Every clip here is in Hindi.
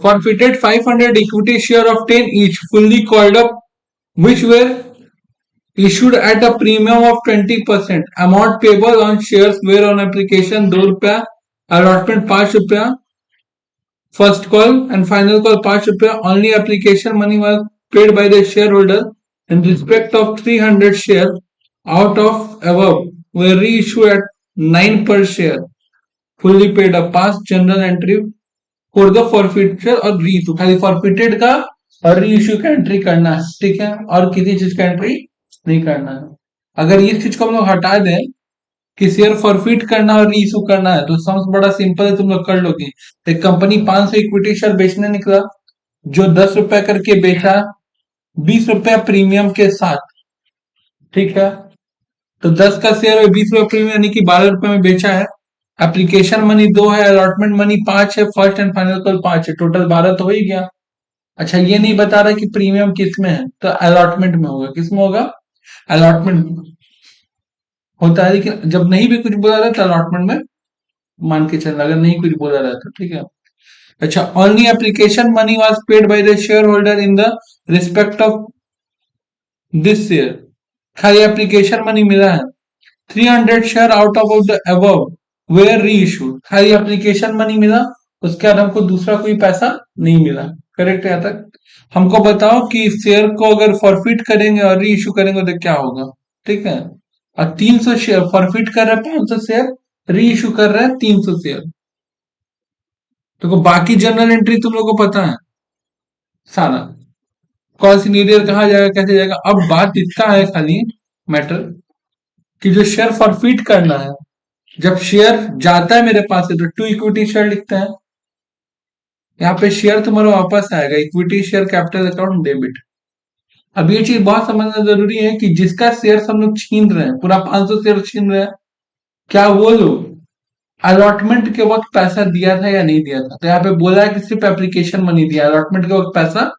Forfeited 500 equity share of 10 each, fully called up, which were issued at a premium of 20%. Amount payable on shares were on application 2 रुपया, allotment 5 रुपया, first call and final call 5 रुपया. Only application money was paid by the shareholder in respect of 300 shares out of above were reissued at 9 per share. Fully paid up. Past journal entry for the forfeiture और रीइशू. खाली forfeited का और रीइशू का एंट्री करना है, ठीक है, और किसी चीज का एंट्री नहीं करना है. अगर ये चीज को हम लोग हटा दें कि शेयर फॉरफिट करना और रीइशू करना है, तो सम्स बड़ा सिंपल है, तुम लोग कर लोगे. एक कंपनी 500 इक्विटी शेयर बेचने निकला, जो 10 रुपए करके बेचा 20 रुपया प्रीमियम के साथ, ठीक है. तो 10 का शेयर है 20 रुपए प्रीमियम, यानी कि 12 रुपए में बेचा है. एप्लीकेशन मनी 2 है, अलॉटमेंट मनी 5 है, फर्स्ट एंड फाइनल कॉल 5 है, टोटल 12 तो हो ही गया. अच्छा, ये नहीं बता रहा कि प्रीमियम किस में है, तो अलॉटमेंट में होगा. किस में होगा? अलॉटमेंट होता है, लेकिन जब नहीं भी कुछ बोला रहता अलॉटमेंट में मान के चलना, अगर नहीं कुछ बोला रहता, ठीक है. अच्छा, only application money was paid by the shareholder in the respect of this share. खाली एप्लीकेशन मनी मिला है. 300 share out of the above were reissued. खाली एप्लीकेशन मनी मिला, उसके बाद हमको दूसरा कोई पैसा नहीं मिला. करेक्ट है यहाँ तक? हमको बताओ कि शेयर को अगर फॉरफिट करेंगे और री इशू करेंगे तो क्या होगा, ठीक है. और 300 शेयर फॉरफिट कर रहे हैं, 500 शेयर री इशू कर रहे हैं, 300 शेयर. तो बाकी जनरल एंट्री तुम लोग को पता है सारा, कौन सी नीडियर कहाँ जाएगा, कैसे जाएगा. अब बात इतना है खाली मैटर कि जो शेयर फॉरफिट करना है, जब शेयर जाता है मेरे पास से तो 2 इक्विटी शेयर लिखते हैं. यहाँ पे शेयर तुम्हारा वापस आएगा, equity share capital account debit. अब ये चीज बहुत समझना जरूरी है कि जिसका शेयर हम लोग छीन रहे हैं, पूरा 500 शेयर छीन रहे हैं, क्या वो लोग अलॉटमेंट के वक्त पैसा दिया था या नहीं दिया था. तो यहाँ पे बोला है कि सिर्फ एप्लीकेशन मनी दिया, अलॉटमेंट के वक्त पैसा.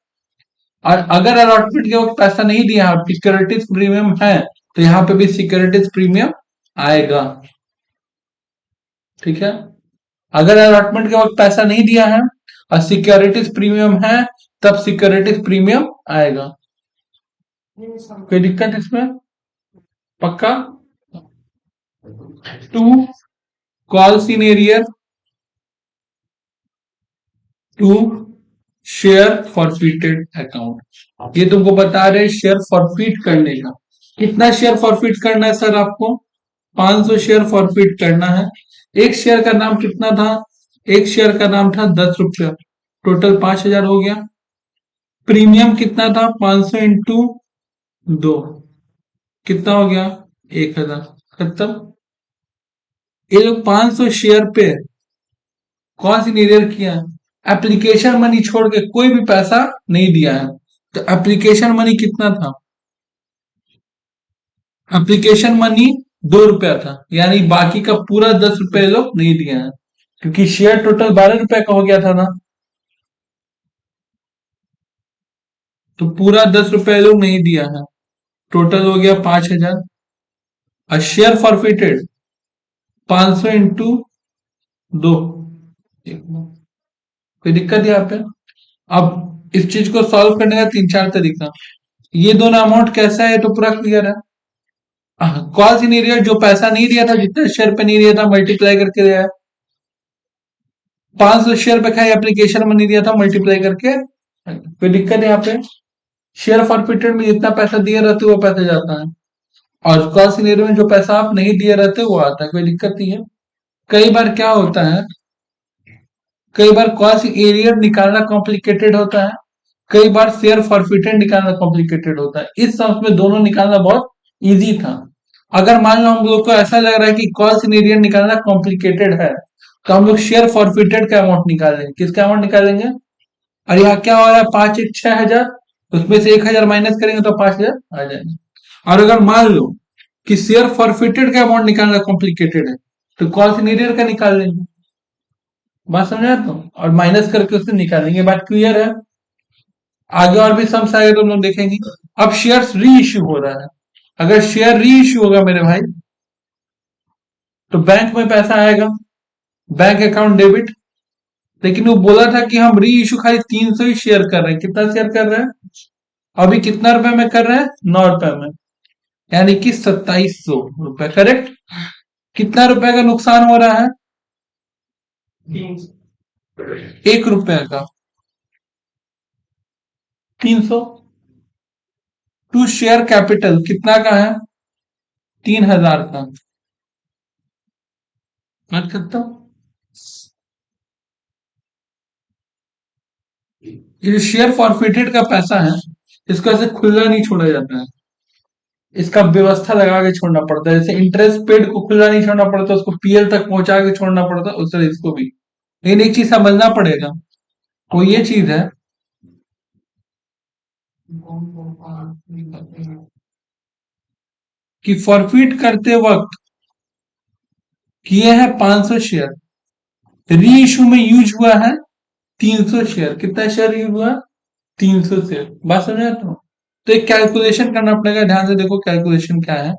और अगर अलॉटमेंट के वक्त पैसा नहीं दिया और सिक्योरिटीज प्रीमियम है, तो यहाँ पे भी सिक्योरिटीज प्रीमियम आएगा, ठीक है. अगर अलॉटमेंट के वक्त पैसा नहीं दिया है और सिक्योरिटीज प्रीमियम है, तब सिक्योरिटीज प्रीमियम आएगा. कोई दिक्कत इसमें? पक्का? 2 calls in arrear, 2 share forfeited account. ये तुमको बता रहे शेयर फॉरफिट करने का. कितना शेयर फॉरफिट करना है सर आपको? 500 शेयर फॉरफिट करना है. एक शेयर का नाम कितना था? एक शेयर का नाम था 10 रुपया. टोटल 5000 हो गया. प्रीमियम कितना था? 500 इंटू 2 कितना हो गया? 1000. खत्म. ये लोग 500 शेयर पे कौन सी नीरियर किया? एप्लीकेशन मनी छोड़ के कोई भी पैसा नहीं दिया है. तो एप्लीकेशन मनी कितना था? एप्लीकेशन मनी 2 रुपया था, यानी बाकी का पूरा 10 रुपए लोग नहीं दिया है, क्योंकि शेयर टोटल 12 रुपए का हो गया था ना. तो पूरा 10 रुपए लोग नहीं दिया है, टोटल हो गया 5000. और शेयर फॉरफिटेड 500 इंटू 2. कोई दिक्कत यहाँ पे? अब इस चीज को सॉल्व करने का 3-4 तरीका. ये दोनों अमाउंट कैसा है तो पूरा क्लियर है. कॉल सीनियर जो पैसा नहीं दिया था, जितने शेयर पे नहीं दिया था, मल्टीप्लाई करके दिया है. 500 शेयर पे खाई एप्लीकेशन में नहीं दिया था, मल्टीप्लाई करके. कोई दिक्कत है यहाँ पे? शेयर फॉरफिटेड में जितना पैसा दिए रहते वो पैसा जाता है, और कॉल सीनियर में जो पैसा आप नहीं दिए रहते वो आता है. कोई दिक्कत नहीं है. कई बार क्या होता है, कई बार कॉस्ट एरियर निकालना कॉम्प्लिकेटेड होता है, कई बार शेयर फॉरफिटेड निकालना कॉम्प्लिकेटेड होता है. इस समय में दोनों निकालना बहुत इजी था. अगर मान लो हम लोग को ऐसा लग रहा है कि कॉस्ट एरियर निकालना कॉम्प्लिकेटेड है, तो हम लोग शेयर फॉरफिटेड का अमाउंट निकालेंगे. किसका अमाउंट निकालेंगे? और यहाँ क्या हो रहा है? 5 1 6000, उसमें से 1000 माइनस करेंगे तो 5000 आ जाएंगे. और अगर मान लो कि शेयर फॉरफिटेड का अमाउंट निकालना कॉम्प्लिकेटेड है, तो कॉस्ट एरियर का निकाल लेंगे. बात समझा? तो और माइनस करके उससे निकालेंगे. बात क्लियर है? आगे और भी सम्स आएगा तो हम लोग देखेंगे. अब शेयर री इश्यू हो रहा है. अगर शेयर री इश्यू होगा मेरे भाई, तो बैंक में पैसा आएगा, बैंक अकाउंट डेबिट। लेकिन वो बोला था कि हम री इशू खाली 300 ही शेयर कर रहे हैं। कितना शेयर कर रहे हैं? अभी कितना रुपए में कर रहे हैं? 9 रुपए में, यानी कि 2700 रुपए। करेक्ट। कितना रुपए का नुकसान हो रहा है? 1 रुपए का। 300 टू शेयर कैपिटल कितना का है? 3000 का। मत करता हूं। ये जो शेयर फॉरफिटेड का पैसा है, इसको ऐसे खुला नहीं छोड़ा जाता है, इसका व्यवस्था लगा के छोड़ना पड़ता है। जैसे इंटरेस्ट पेड को खुला नहीं छोड़ना पड़ता, उसको पीएल तक पहुंचा के छोड़ना पड़ता, उस तरह इसको भी। लेकिन एक चीज समझना पड़ेगा, वो ये चीज है कि फॉरफिट करते वक्त किए हैं 500 शेयर, री इशू में यूज हुआ है 300 शेयर। कितना शेयर यूज हुआ? 300 शेयर। बात समझ आता हूँ? तो एक कैलकुलेशन करना पड़ेगा, ध्यान से देखो कैलकुलेशन क्या है।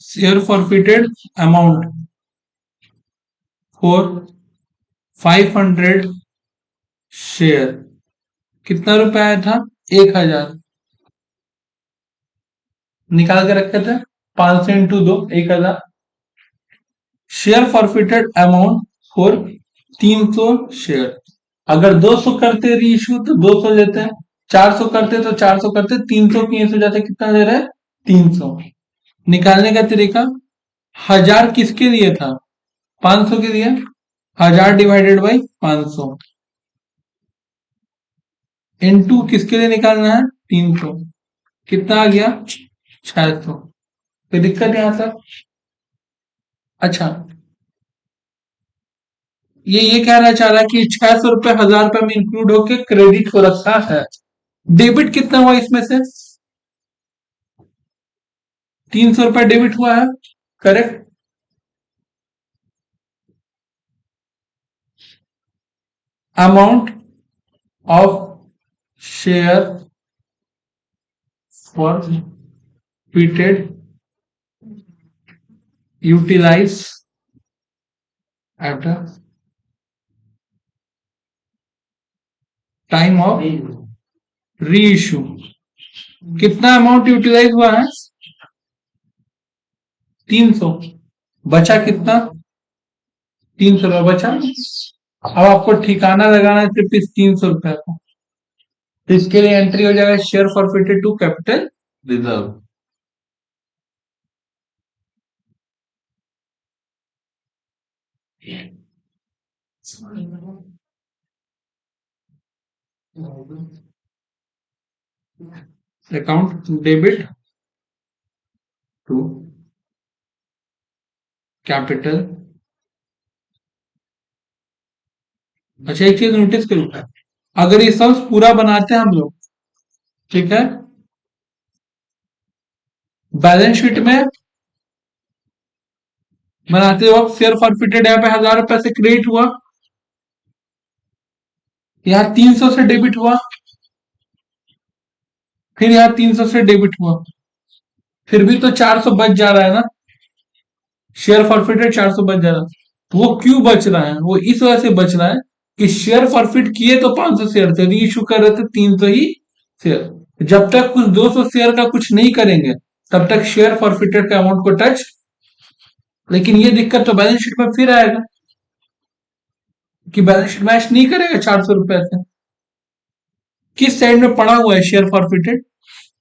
Share forfeited amount for 500 share कितना रुपए आया था? 1000। निकाल के रखे थे। 500 into 2, 1000। Share forfeited amount for 300 share. अगर 200 करते री इशू तो 200 लेते हैं, 400 करते तो 400 करते, 300 की हो जाते, कितना दे रहे हैं? 300। निकालने का तरीका, 1000 किसके लिए था? 500 के लिए। 1000 डिवाइडेड बाई 500 इनटू किसके लिए निकालना है? 300। कितना आ गया? 600। कोई दिक्कत यहां तक? अच्छा, ये कहना चाह रहा है कि 600 रुपए 1000 रुपए में इंक्लूड होके क्रेडिट हो रखा है। डेबिट कितना हुआ इसमें से? 300 रुपए डेबिट हुआ है। Correct. Amount of share forfeited utilise at the time of reissue. कितना अमाउंट यूटिलाइज हुआ है? 300। बचा कितना? 300 रुपया बचा। अब आपको ठिकाना लगाना है सिर्फ इस 300 रुपए को। तो इसके लिए एंट्री हो जाएगा share forfeited to capital reserve. Account debit to capital. अच्छा, एक चीज नोटिस करूंगा, अगर ये सब पूरा बनाते हैं हम लोग, ठीक है, बैलेंस शीट में बनाते वक्त शेयर फॉरफिटेड यहाँ पे 1000 रुपए से क्रेडिट हुआ, यहाँ 300 से डेबिट हुआ, फिर यहाँ 300 से डेबिट हुआ, फिर भी तो 400 बच जा रहा है ना। शेयर फॉरफिटेड 400 बच जा रहा है। तो वो क्यों बच रहा है? वो इस वजह से बच रहा है कि शेयर फॉरफिट किए तो 500 शेयर थे, री इशू कर रहे थे 300 ही शेयर। जब तक कुछ 200 शेयर का कुछ नहीं करेंगे तब तक शेयर फॉरफिटेड के अमाउंट को टच। लेकिन ये दिक्कत तो बैलेंस शीट में फिर आएगा कि बैलेंस शीट मैच नहीं करेगा 400 रुपए से। किस साइड में पड़ा हुआ है शेयर फॉरफिटेड?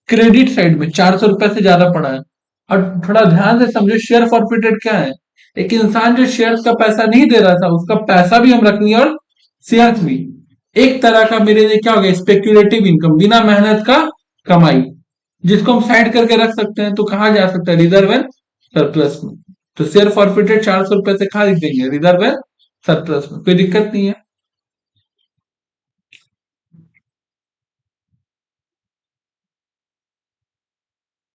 क्रेडिट साइड में 400 रुपए से ज्यादा पड़ा है। और थोड़ा ध्यान से समझो, शेयर फॉरफिटेड क्या है? एक इंसान जो शेयर्स का पैसा नहीं दे रहा था, उसका पैसा भी हम रख लिए और शेयर्स भी। एक तरह का मेरे लिए क्या हो गया? स्पेक्यूलेटिव इनकम, बिना मेहनत का कमाई, जिसको हम साइड करके रख सकते हैं। तो कहा जा सकता है? रिजर्व एंड सरप्लस में। तो शेयर फॉरफिटेड 400 रुपए से खा देंगे रिजर्व एंड सरप्लस में, कोई दिक्कत नहीं है।